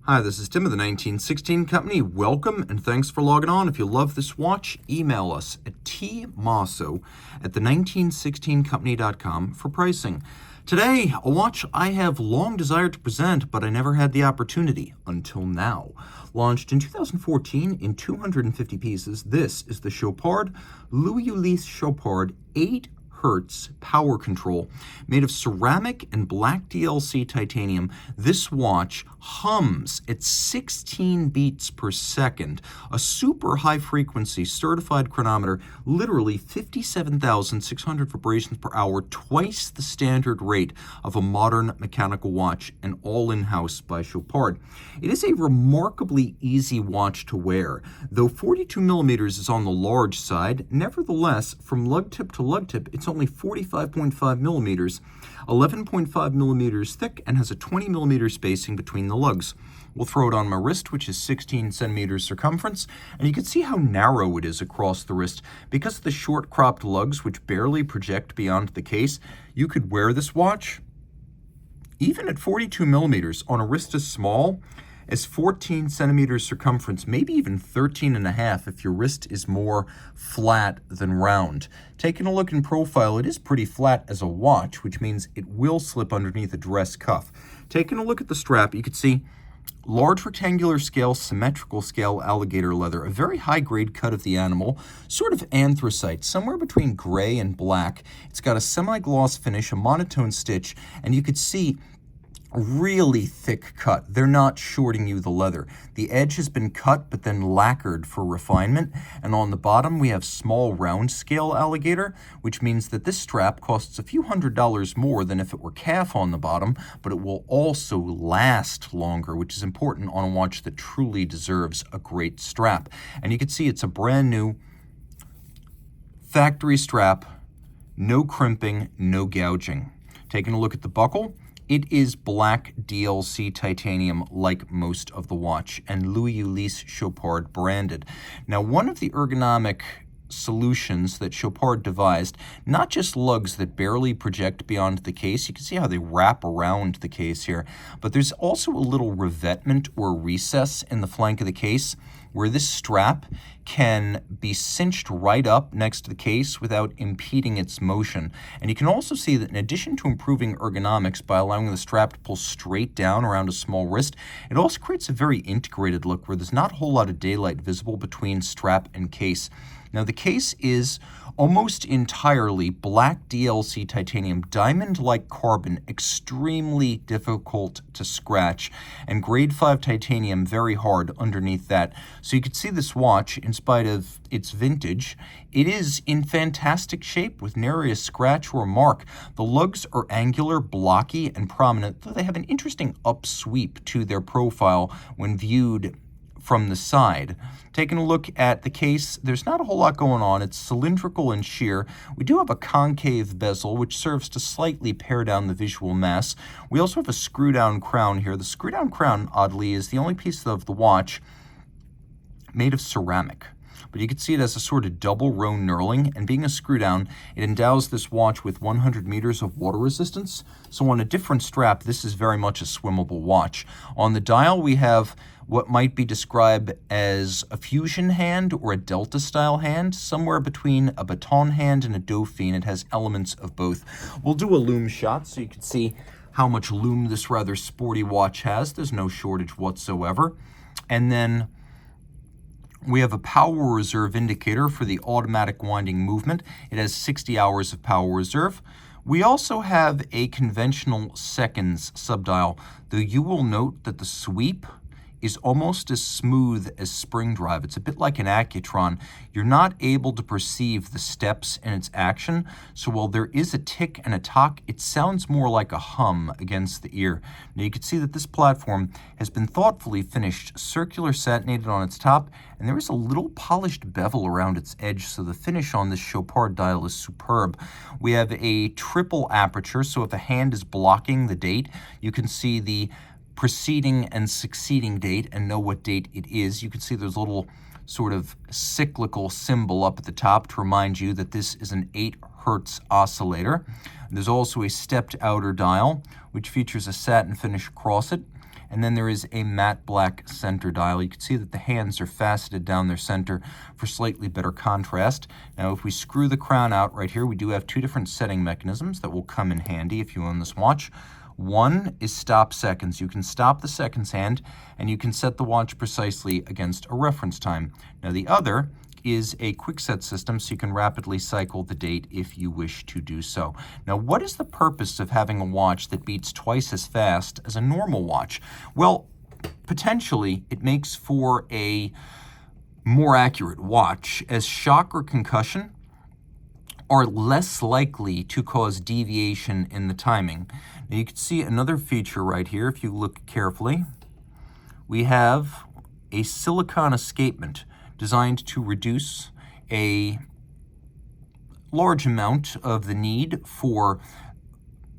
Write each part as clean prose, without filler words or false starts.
Hi, this is Tim of the 1916 Company. Welcome and thanks for logging on. If you love this watch, email us at tmosso@the1916company.com for pricing. Today, a watch I have long desired to present, but I never had the opportunity until now. Launched in 2014 in 250 pieces, this is the Chopard L.U.C Chopard 8HF power control. Made of ceramic and black DLC titanium, this watch hums at 16 beats per second, a super high frequency certified chronometer, literally 57,600 vibrations per hour, twice the standard rate of a modern mechanical watch, and all in-house by Chopard. It is a remarkably easy watch to wear. Though 42 millimeters is on the large side, nevertheless, from lug tip to lug tip, it's only 45.5 millimeters, 11.5 millimeters thick, and has a 20 millimeter spacing between the lugs. We'll throw it on my wrist, which is 16 centimeters circumference, and you can see how narrow it is across the wrist. Because of the short cropped lugs, which barely project beyond the case, you could wear this watch even at 42 millimeters on a wrist as small as 14 centimeters circumference, maybe even 13 and a half if your wrist is more flat than round. Taking a look in profile, it is pretty flat as a watch, which means it will slip underneath a dress cuff. Taking a look at the strap, you can see large rectangular scale, symmetrical scale alligator leather, a very high-grade cut of the animal, sort of anthracite, somewhere between gray and black. It's got a semi-gloss finish, a monotone stitch, and you could see really thick cut. They're not shorting you the leather. The edge has been cut but then lacquered for refinement, and on the bottom we have small round scale alligator, which means that this strap costs a few $100s more than if it were calf on the bottom, but it will also last longer, which is important on a watch that truly deserves a great strap. And you can see it's a brand new factory strap, no crimping, no gouging. Taking a look at the buckle, it is black DLC titanium like most of the watch, and L.U.C Chopard branded. Now, one of the ergonomic solutions that Chopard devised, not just lugs that barely project beyond the case, you can see how they wrap around the case here, but there's also a little revetment or recess in the flank of the case where this strap can be cinched right up next to the case without impeding its motion. And you can also see that in addition to improving ergonomics by allowing the strap to pull straight down around a small wrist, it also creates a very integrated look where there's not a whole lot of daylight visible between strap and case. Now, the case is almost entirely black DLC titanium, diamond-like carbon, extremely difficult to scratch, and grade 5 titanium very hard underneath that. So you can see this watch, in spite of its vintage, it is in fantastic shape with nary a scratch or a mark. The lugs are angular, blocky, and prominent, though they have an interesting upsweep to their profile when viewed from the side. Taking a look at the case, there's not a whole lot going on. It's cylindrical and sheer. We do have a concave bezel, which serves to slightly pare down the visual mass. We also have a screw-down crown here. The screw-down crown, oddly, is the only piece of the watch made of ceramic. But you can see it as a sort of double row knurling, and being a screw down, it endows this watch with 100 meters of water resistance. So on a different strap, this is very much a swimmable watch. On the dial, we have what might be described as a fusion hand or a delta style hand, somewhere between a baton hand and a Dauphine. It has elements of both. We'll do a lume shot so you can see how much lume this rather sporty watch has. There's no shortage whatsoever. And then we have a power reserve indicator for the automatic winding movement. It has 60 hours of power reserve. We also have a conventional seconds subdial, though you will note that the sweep is almost as smooth as spring drive. It's a bit like an Accutron. You're not able to perceive the steps in its action, so while there is a tick and a tock, it sounds more like a hum against the ear. Now you can see that this platform has been thoughtfully finished, circular satinated on its top, and there is a little polished bevel around its edge, so the finish on this Chopard dial is superb. We have a triple aperture, so if a hand is blocking the date, you can see the preceding and succeeding date and know what date it is. You can see there's a little sort of cyclical symbol up at the top to remind you that this is an 8 Hertz oscillator. There's also a stepped outer dial, which features a satin finish across it. and then there is a matte black center dial. You can see that the hands are faceted down their center for slightly better contrast. Now, if we screw the crown out right here, we do have two different setting mechanisms that will come in handy if you own this watch. One is stop seconds. You can stop the seconds hand, and you can set the watch precisely against a reference time. Now, the other is a quick set system, so you can rapidly cycle the date if you wish to do so. Now, what is the purpose of having a watch that beats twice as fast as a normal watch? Well, potentially it makes for a more accurate watch, as shock or concussion are less likely to cause deviation in the timing. Now, you can see another feature right here if you look carefully. We have a silicone escapement designed to reduce a large amount of the need for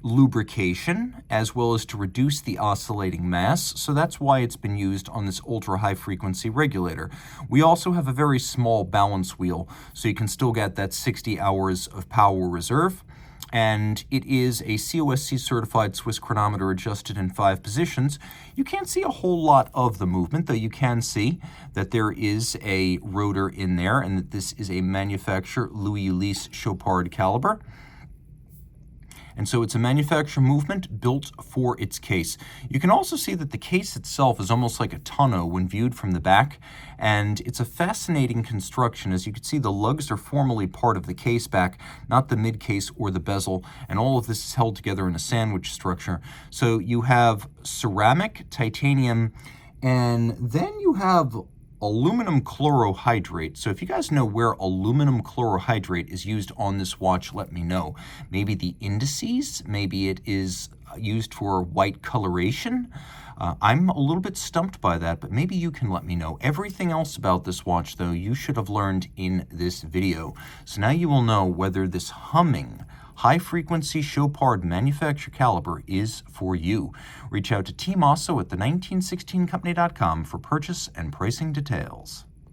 lubrication, as well as to reduce the oscillating mass. So that's why it's been used on this ultra high frequency regulator. We also have a very small balance wheel, so you can still get that 60 hours of power reserve. And it is a COSC certified Swiss chronometer adjusted in 5 positions. You can't see a whole lot of the movement, though you can see that there is a rotor in there and that this is a manufacturer Louis-Ulysse Chopard caliber. And so it's a manufacturer movement built for its case. You can also see that the case itself is almost like a tonneau when viewed from the back, and it's a fascinating construction. As you can see, the lugs are formally part of the case back, not the mid case or the bezel, and all of this is held together in a sandwich structure. So you have ceramic, titanium, and then you have aluminum chlorohydrate. So if you guys know where aluminum chlorohydrate is used on this watch, let me know. Maybe the indices, maybe it is used for white coloration. I'm a little bit stumped by that, but maybe you can let me know. Everything else about this watch, though, you should have learned in this video. So now you will know whether this humming high-frequency Chopard manufacturer caliber is for you. Reach out to Team Mosso at the 1916company.com for purchase and pricing details.